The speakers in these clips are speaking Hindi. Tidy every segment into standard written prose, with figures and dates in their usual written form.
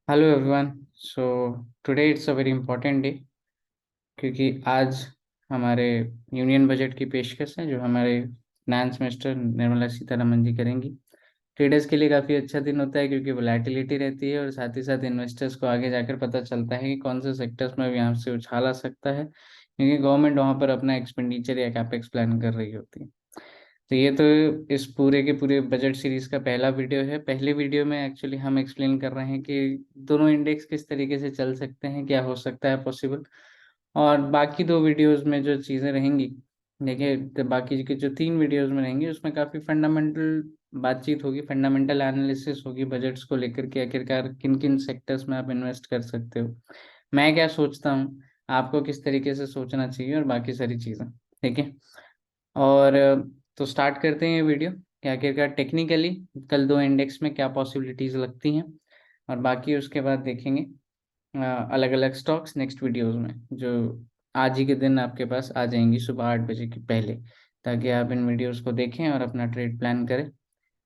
Hello everyone. So today it's a very important day क्योंकि आज हमारे यूनियन बजट की पेशकश है जो हमारे फाइनेंस मिनिस्टर निर्मला सीतारमन जी करेंगी। ट्रेडर्स के लिए काफ़ी अच्छा दिन होता है क्योंकि वोलेटिलिटी रहती है और साथ ही साथ इन्वेस्टर्स को आगे जाकर पता चलता है कि कौन से सेक्टर्स में यहाँ से उछाल आ सकता है क्योंकि गवर्नमेंट वहाँ पर अपना एक्सपेंडिचर या कैपेक्स प्लान कर रही होती है। तो ये तो इस पूरे के पूरे बजट सीरीज का पहला वीडियो है। पहले वीडियो में एक्चुअली हम एक्सप्लेन कर रहे हैं कि दोनों इंडेक्स किस तरीके से चल सकते हैं, क्या हो सकता है पॉसिबल। और बाकी दो वीडियोस में जो चीज़ें रहेंगी, देखिए तो बाकी के जो तीन वीडियोस में रहेंगी उसमें काफ़ी फंडामेंटल बातचीत होगी, फंडामेंटल एनालिसिस होगी बजट्स को लेकर के आखिरकार किन किन सेक्टर्स में आप इन्वेस्ट कर सकते हो, मैं क्या सोचता हूँ, आपको किस तरीके से सोचना चाहिए और बाकी सारी चीज़ें। ठीक है। और तो स्टार्ट करते हैं ये वीडियो कि आखिरकार टेक्निकली कल दो इंडेक्स में क्या पॉसिबिलिटीज़ लगती हैं और बाकी उसके बाद देखेंगे अलग अलग स्टॉक्स नेक्स्ट वीडियोस में जो आज ही के दिन आपके पास आ जाएंगी सुबह 8 बजे के पहले, ताकि आप इन वीडियोस को देखें और अपना ट्रेड प्लान करें।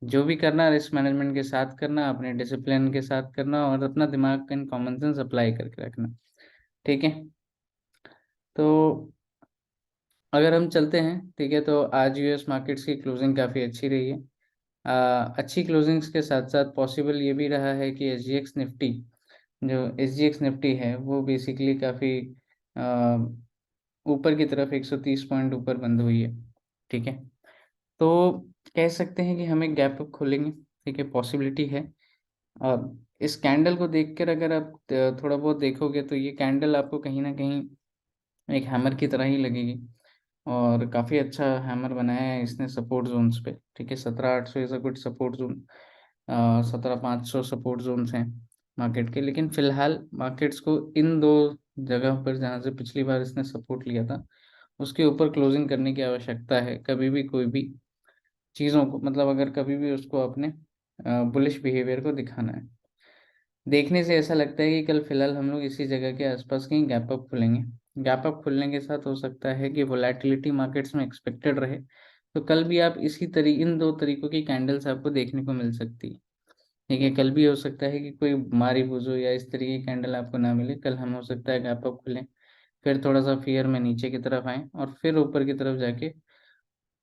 जो भी करना रिस्क मैनेजमेंट के साथ करना, अपने डिसिप्लिन के साथ करना और अपना दिमाग का इन कॉमन सेंस अप्लाई करके रखना। ठीक है। तो अगर हम चलते हैं, ठीक है, तो आज यूएस मार्केट्स की क्लोजिंग काफ़ी अच्छी रही है। अच्छी क्लोजिंग्स के साथ साथ पॉसिबल ये भी रहा है कि एसजीएक्स निफ्टी, जो एसजीएक्स निफ्टी है वो बेसिकली काफ़ी ऊपर की तरफ 130 पॉइंट ऊपर बंद हुई है। ठीक है। तो कह सकते हैं कि हम एक गैप अप खोलेंगे। ठीक है, पॉसिबिलिटी है। और इस कैंडल को देखकर अगर आप थोड़ा बहुत देखोगे तो ये कैंडल आपको कहीं ना कहीं एक हैमर की तरह ही लगेगी और काफ़ी अच्छा हैमर बनाया है इसने सपोर्ट जोन्स पे। ठीक है, 17,800 is a good support zone, 17,500 support zones हैं मार्केट के। लेकिन फिलहाल मार्केट्स को इन दो जगह पर जहाँ से पिछली बार इसने सपोर्ट लिया था उसके ऊपर क्लोजिंग करने की आवश्यकता है। कभी भी कोई भी चीज़ों को, मतलब अगर कभी भी उसको अपने बुलिश बिहेवियर को दिखाना है। देखने से ऐसा लगता है कि कल फिलहाल हम लोग इसी जगह के आसपास कहीं गैप अप खुलेंगे। गैप अप खुलने के साथ हो सकता है कि वोलेटिलिटी मार्केट्स में एक्सपेक्टेड रहे, तो कल भी आप इन दो तरीकों की कैंडल्स आपको देखने को मिल सकती है। ठीक है, कल भी हो सकता है कि कोई मारी बुझो या इस तरीके की कैंडल आपको ना मिले। कल हम हो सकता है गैप अप खुलें, फिर थोड़ा सा फियर में नीचे की तरफ आए और फिर ऊपर की तरफ जाके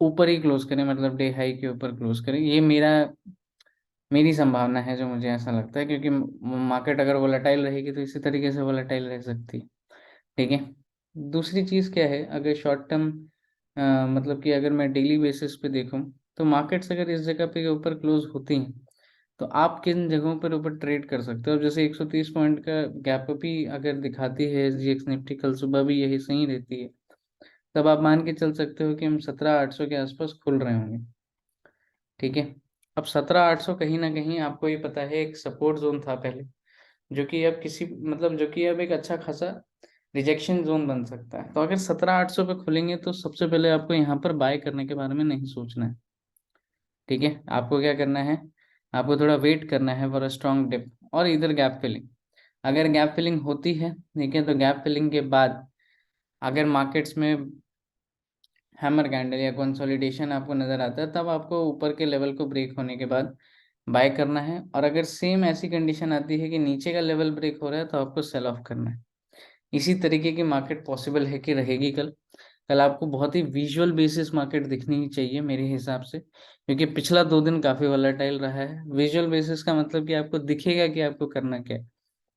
ऊपर ही क्लोज करें, मतलब डे हाई के ऊपर क्लोज करें। ये मेरी संभावना है जो मुझे ऐसा लगता है, क्योंकि मार्केट अगर वोलेटाइल रहेगी तो इसी तरीके से वोलेटाइल रह सकती है। ठीक है। दूसरी चीज़ क्या है, अगर शॉर्ट टर्म मतलब कि अगर मैं डेली बेसिस पे देखूं तो मार्केट्स अगर इस जगह पे ऊपर क्लोज होती हैं तो आप किन जगहों पर ऊपर ट्रेड कर सकते हो। अब जैसे 130 पॉइंट का गैप अप ही अगर दिखाती है एसजीएक्स निफ्टी, कल सुबह भी यही सही रहती है, तब आप मान के चल सकते हो कि हम 17,800 के आसपास खुल रहे होंगे। ठीक है। अब 17,800 कहीं ना कहीं आपको ये पता है एक सपोर्ट जोन था पहले, जो कि अब जो कि अब एक अच्छा खासा रिजेक्शन जोन बन सकता है। तो अगर 17,800 पे खुलेंगे तो सबसे पहले आपको यहाँ पर बाय करने के बारे में नहीं सोचना है। ठीक है, आपको क्या करना है, आपको थोड़ा वेट करना है फॉर अ स्ट्रॉन्ग डिप और इधर गैप फिलिंग। अगर गैप फिलिंग होती है, ठीक है, तो गैप फिलिंग के बाद अगर मार्केट्स में हैमर कैंडल या कंसोलिडेशन आपको नजर आता है, तब आपको ऊपर के लेवल को ब्रेक होने के बाद बाय करना है। और अगर सेम ऐसी कंडीशन आती है कि नीचे का लेवल ब्रेक हो रहा है तो आपको सेल ऑफ करना है। इसी तरीके की मार्केट पॉसिबल है कि रहेगी कल। कल आपको बहुत ही विजुअल बेसिस मार्केट दिखनी ही चाहिए मेरे हिसाब से, क्योंकि पिछला 2 दिन काफी वोलेटाइल रहा है। विजुअल बेसिस का मतलब कि आपको दिखेगा कि आपको करना क्या है।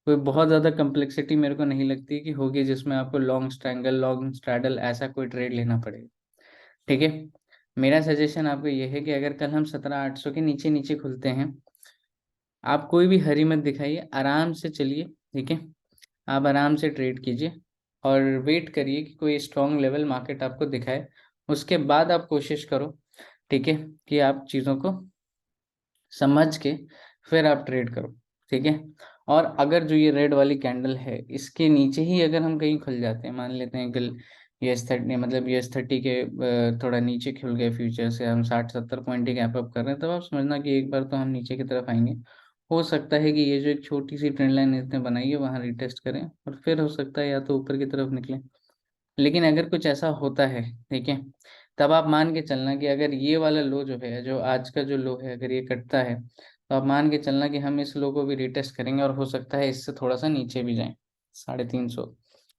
कोई बहुत ज्यादा कम्प्लेक्सिटी मेरे को नहीं लगती कि होगी जिसमें आपको लॉन्ग स्ट्रैंगल लॉन्ग स्ट्रैडल ऐसा कोई ट्रेड लेना पड़ेगा। ठीक है। मेरा सजेशन आपको ये है कि अगर कल हम 17,800 के नीचे नीचे खुलते हैं, आप कोई भी हरी मत दिखाइए, आराम से चलिए। ठीक है, आप आराम से ट्रेड कीजिए और वेट करिए कि कोई स्ट्रॉन्ग लेवल मार्केट आपको दिखाए। उसके बाद आप कोशिश करो, ठीक है, कि आप चीज़ों को समझ के फिर आप ट्रेड करो। ठीक है। और अगर जो ये रेड वाली कैंडल है इसके नीचे ही अगर हम कहीं खुल जाते हैं, मान लेते हैं कल US 30, मतलब US 30 के थोड़ा नीचे खुल गए फ्यूचर से, हम 60-70 पॉइंट ही गैप अप कर रहे हैं, तब आप समझना कि एक बार तो हम नीचे की तरफ आएंगे। हो सकता है कि ये जो एक छोटी सी ट्रेंड लाइन इसने बनाई है वहाँ रिटेस्ट करें और फिर हो सकता है या तो ऊपर की तरफ निकले। लेकिन अगर कुछ ऐसा होता है, ठीक है, तब आप मान के चलना कि अगर ये वाला लो जो है, जो आज का जो लो है, अगर ये कटता है तो आप मान के चलना कि हम इस लो को भी रिटेस्ट करेंगे और हो सकता है इससे थोड़ा सा नीचे भी जाएं, 350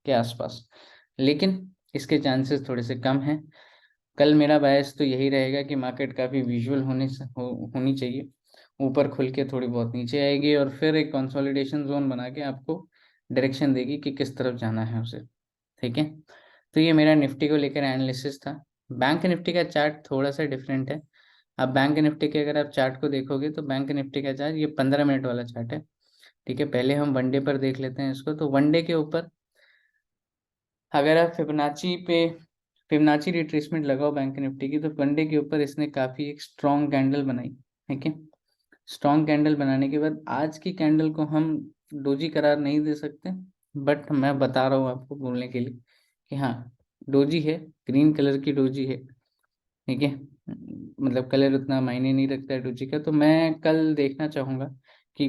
के आसपास, लेकिन इसके चांसेस थोड़े से कम हैं। कल मेरा बायस तो यही रहेगा कि मार्केट काफ़ी विजुअल होनी चाहिए, ऊपर खुल के थोड़ी बहुत नीचे आएगी और फिर एक कंसोलिडेशन जोन बना के आपको डायरेक्शन देगी कि किस तरफ जाना है उसे। ठीक है, तो ये मेरा निफ्टी को लेकर एनालिसिस था। बैंक निफ्टी का चार्ट थोड़ा सा डिफरेंट है। अब बैंक निफ्टी के अगर आप चार्ट को देखोगे तो बैंक निफ्टी का चार्ट ये 15 मिनट वाला चार्ट है। ठीक है, पहले हम वनडे पर देख लेते हैं इसको। तो वनडे के ऊपर अगर आप फिबोनाची रिट्रेसमेंट लगाओ बैंक निफ्टी की, तो वनडे के ऊपर इसने काफ़ी एक स्ट्रॉन्ग कैंडल बनाई। ठीक है, स्ट्रॉन्ग कैंडल बनाने के बाद आज की कैंडल को हम डोजी करार नहीं दे सकते, बट मैं बता रहा हूँ आपको बोलने के लिए कि हाँ, डोजी है, ग्रीन कलर की डोजी है। ठीक है, मतलब कलर उतना मायने नहीं रखता है डोजी का। तो मैं कल देखना चाहूँगा कि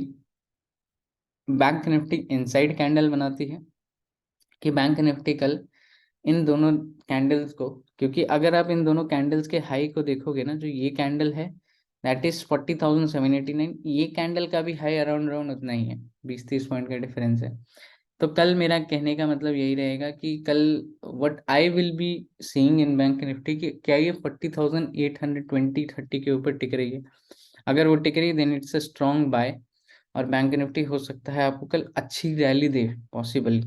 बैंक निफ्टी इनसाइड कैंडल बनाती है कि बैंक निफ्टी कल इन दोनों कैंडल्स को, क्योंकि अगर आप इन दोनों कैंडल्स के हाई को देखोगे ना, जो ये कैंडल है दैट इज 40,789, ये कैंडल का भी हाई अराउंड अराउंड उतना ही है, 20-30 पॉइंट का डिफरेंस है। तो कल मेरा कहने का मतलब यही रहेगा कि कल what I will be seeing in bank Nifty कि क्या ये 40,820-30 के ऊपर टिक रही है। अगर वो टिक रही है then it's a strong buy, और बैंक निफ्टी हो सकता है आपको कल अच्छी रैली दे पॉसिबली।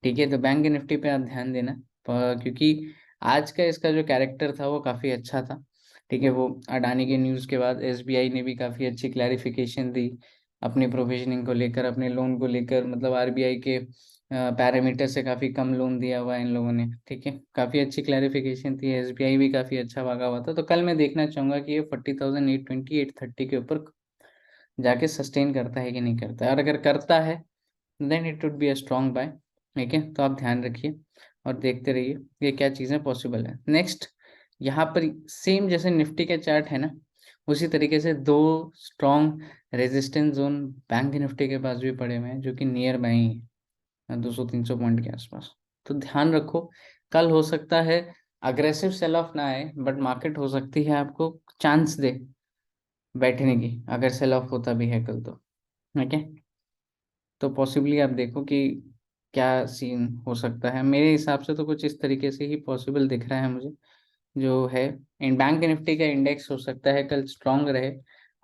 ठीक है, तो बैंक निफ्टी पे आप ध्यान देना, क्योंकि आज का इसका जो कैरेक्टर था वो काफ़ी अच्छा था। ठीक है, वो अडानी के न्यूज़ के बाद एसबीआई ने भी काफ़ी अच्छी क्लैरिफिकेशन दी अपनी प्रोविजनिंग को लेकर, अपने लोन को लेकर, मतलब आरबीआई के पैरामीटर से काफ़ी कम लोन दिया हुआ है इन लोगों ने। ठीक है, काफ़ी अच्छी क्लैरिफिकेशन थी, एसबीआई भी काफ़ी अच्छा भागा हुआ था। तो कल मैं देखना चाहूँगा कि ये 40,820-830 के ऊपर जाके सस्टेन करता है कि नहीं करता है, और अगर करता है then it would be a strong buy. ठीक है, तो आप ध्यान रखिए और देखते रहिए ये क्या चीज़ें पॉसिबल है। नेक्स्ट, यहाँ पर सेम जैसे निफ्टी का चार्ट है ना, उसी तरीके से दो strong resistance zone bank Nifty के पास भी पड़े हुए हैं, जो कि नियर बाई है 200-300 पॉइंट के आसपास। तो ध्यान रखो, कल हो सकता है अग्रेसिव सेल ऑफ ना आए, बट मार्केट हो सकती है आपको चांस दे बैठने की, अगर सेल ऑफ होता भी है कल तो। ठीक है, तो पॉसिबली आप देखो कि क्या सीन हो सकता है। मेरे हिसाब से तो कुछ इस तरीके से ही पॉसिबल दिख रहा है मुझे, जो है इन बैंक निफ्टी का इंडेक्स हो सकता है कल स्ट्रांग रहे,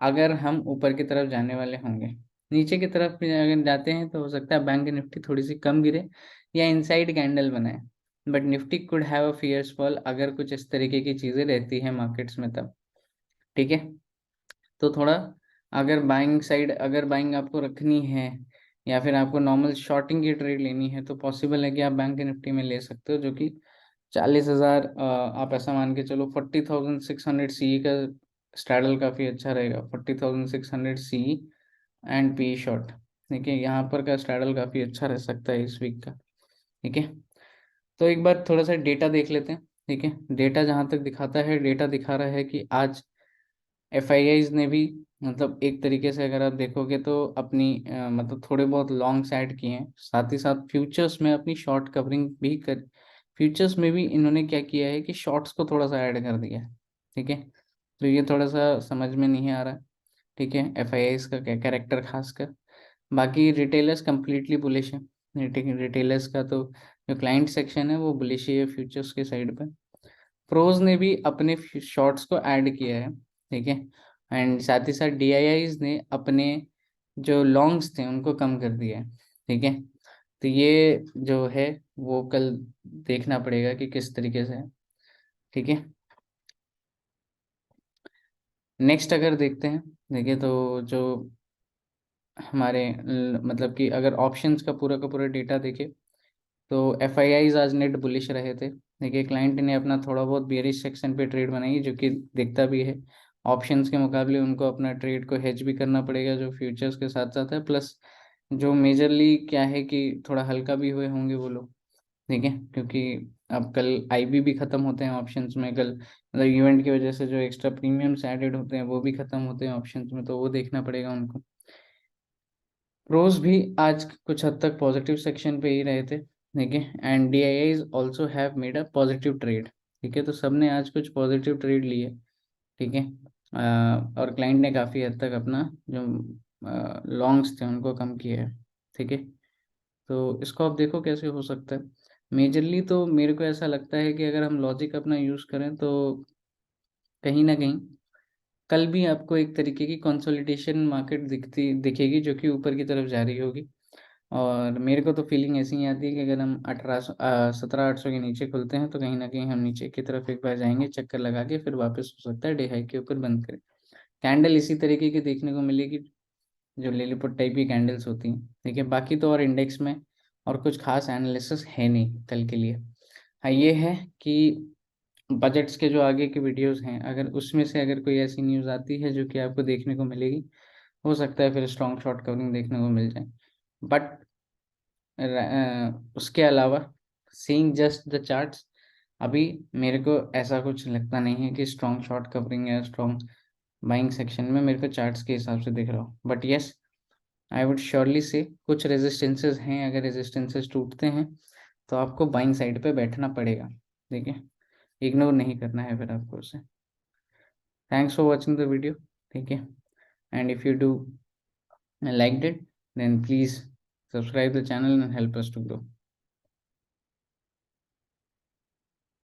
अगर हम ऊपर की तरफ जाने वाले होंगे। नीचे की तरफ भी अगर जाते हैं तो हो सकता है बैंक निफ्टी थोड़ी सी कम गिरे या इनसाइड कैंडल बनाए, but Nifty could have a fierce fall अगर कुछ इस तरीके की चीज़ें रहती हैं मार्केट्स में तब। ठीक है, तो थोड़ा, अगर बाइंग साइड, अगर बाइंग आपको रखनी है या फिर आपको नॉर्मल शॉर्टिंग की ट्रेड लेनी है, तो पॉसिबल है कि आप बैंक निफ्टी में ले सकते हो, जो कि 40,000, आप ऐसा मान के चलो 40,600 सी का स्ट्रैडल काफ़ी अच्छा रहेगा, 40,600 सी एंड पी शॉर्ट। देखिए यहाँ पर का स्ट्रैडल काफ़ी अच्छा रह सकता है इस वीक का। ठीक है, तो एक बार थोड़ा सा डेटा देख लेते हैं। ठीक है, डेटा जहाँ तक दिखाता है, डेटा दिखा रहा है कि आज एफआईआईज ने भी, मतलब एक तरीके से अगर आप देखोगे तो अपनी मतलब थोड़े बहुत लॉन्ग्स ऐड किए हैं, साथ ही साथ फ्यूचर्स में अपनी शॉर्ट कवरिंग भी कर, फ्यूचर्स में भी इन्होंने क्या किया है कि शॉर्ट्स को थोड़ा सा ऐड कर दिया है। ठीक है, तो ये थोड़ा सा समझ में नहीं आ रहा है। ठीक है, एफआईआईज का क्या कैरेक्टर खासकर, बाकी रिटेलर्स कम्प्लीटली बुलिश है। रिटेलर्स का तो जो क्लाइंट सेक्शन है वो बुलिश ही है फ्यूचर्स के साइड पर। प्रोज ने भी अपने शॉर्ट्स को ऐड किया है। ठीक है, एंड साथ ही साथ डीआईआईज ने अपने जो लॉन्ग्स थे उनको कम कर दिया है। ठीक है, तो ये जो है वो कल देखना पड़ेगा कि किस तरीके से है। ठीक है, नेक्स्ट अगर देखते हैं, देखिए तो जो हमारे मतलब कि अगर ऑप्शंस का पूरा डेटा देखें, तो एफ आई आईज आज नेट बुलिश रहे थे। देखिए क्लाइंट ने अपना थोड़ा बहुत बियरिश सेक्शन पे ट्रेड बनाई, जो कि दिखता भी है। ऑप्शंस के मुकाबले उनको अपना ट्रेड को हेज भी करना पड़ेगा, जो फ्यूचर्स के साथ साथ है, प्लस जो मेजरली क्या है कि थोड़ा हल्का भी हुए होंगे वो लोग। ठीक है, क्योंकि अब कल आईबी भी खत्म होते हैं ऑप्शंस में कल, मतलब इवेंट की वजह से जो एक्स्ट्रा प्रीमियम्स एडेड होते हैं वो भी खत्म होते हैं ऑप्शंस में, तो वो देखना पड़ेगा उनको। प्रोज भी आज कुछ हद तक पॉजिटिव सेक्शन पे ही रहे थे। ठीक है, and D I eyes also have made a positive trade. ठीक है, तो सबने आज कुछ पॉजिटिव ट्रेड लिए। ठीक है, और क्लाइंट ने काफ़ी हद तक अपना जो लॉन्ग्स थे उनको कम किया है, ठीक है। तो इसको आप देखो कैसे हो सकता है। मेजरली तो मेरे को ऐसा लगता है कि अगर हम लॉजिक अपना यूज़ करें तो कहीं ना कहीं कल भी आपको एक तरीके की कंसोलिडेशन मार्केट दिखेगी जो कि ऊपर की तरफ जा रही होगी। और मेरे को तो फीलिंग ऐसी ही आती है कि अगर हम 17,800 के नीचे खुलते हैं तो कहीं ना कहीं हम नीचे की तरफ एक बार जाएंगे, चक्कर लगा के फिर वापस हो सकता है डे हाई के ऊपर बंद करें। कैंडल इसी तरीके की देखने को मिलेगी जो लिलीपुट टाइप की कैंडल्स होती हैं, ठीक है। बाकी तो और इंडेक्स में और कुछ खास एनालिसिस है नहीं कल के लिए। हाँ ये है कि बजट्स के जो आगे के वीडियोस हैं, अगर उसमें से अगर कोई ऐसी न्यूज़ आती है जो कि आपको देखने को मिलेगी, हो सकता है फिर स्ट्रॉन्ग शॉर्ट कवरिंग देखने को मिल जाए। बट उसके अलावा सीइंग जस्ट द चार्ट्स, अभी मेरे को ऐसा कुछ लगता नहीं है कि स्ट्रॉन्ग शॉर्ट कवरिंग या स्ट्रॉन्ग बाइंग सेक्शन में मेरे को चार्ट्स के हिसाब से दिख रहा हो। But yes, I would surely से कुछ रेजिस्टेंसेस हैं, अगर रेजिस्टेंसेस टूटते हैं तो आपको बाइंग साइड पे बैठना पड़ेगा, ठीक है। इग्नोर नहीं करना है फिर आपको उसे। Thanks for watching the video, ठीक है। And if you do liked it, then please subscribe the channel and help us to grow.